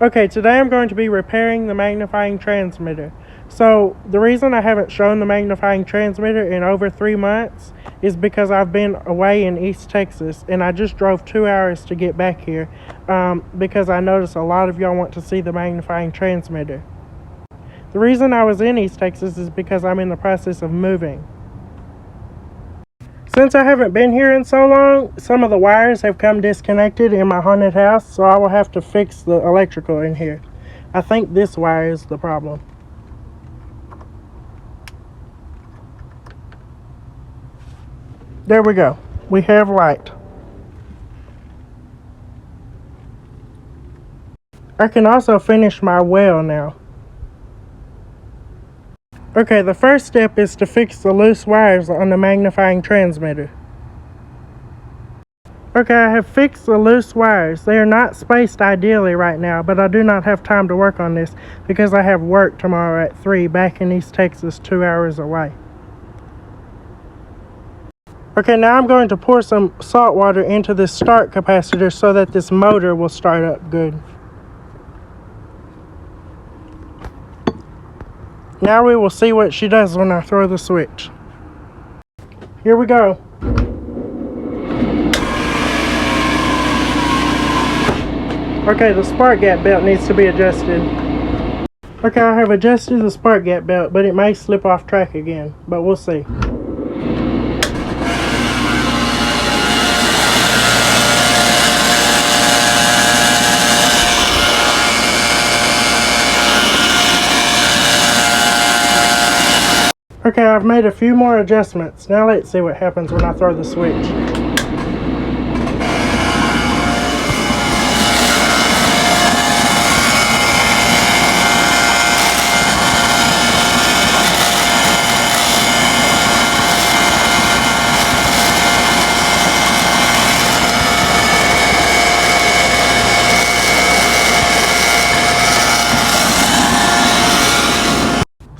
Okay, today I'm going to be repairing the magnifying transmitter. So the reason I haven't shown the magnifying transmitter in over 3 months is because I've been away in East Texas and I just drove 2 hours to get back here because I noticed a lot of y'all want to see the magnifying transmitter. The reason I was in East Texas is because I'm in the process of moving. Since I haven't been here in so long, some of the wires have come disconnected in my haunted house, so I will have to fix the electrical in here. I think this wire is the problem. There we go. We have light. I can also finish my well now. Okay, the first step is to fix the loose wires on the magnifying transmitter. Okay, I have fixed the loose wires. They are not spaced ideally right now, but I do not have time to work on this because I have work tomorrow at 3 back in East Texas, 2 hours away. Okay, now I'm going to pour some salt water into this start capacitor so that this motor will start up good. Now we will see what she does when I throw the switch. Here we go. Okay, the spark gap belt needs to be adjusted. Okay, I have adjusted the spark gap belt, but it may slip off track again, but we'll see. Okay, I've made a few more adjustments. Now let's see what happens when I throw the switch.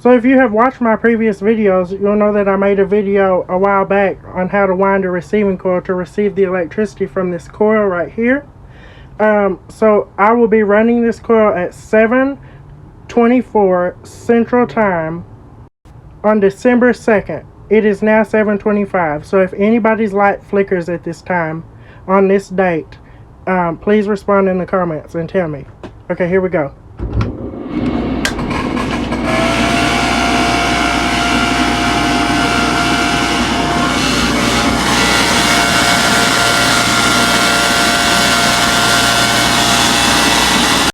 So if you have watched my previous videos, you'll know that I made a video a while back on how to wind a receiving coil to receive the electricity from this coil right here. So I will be running this coil at 7:24 Central Time on December 2nd. It is now 7:25. So if anybody's light flickers at this time on this date, please respond in the comments and tell me. Okay, here we go.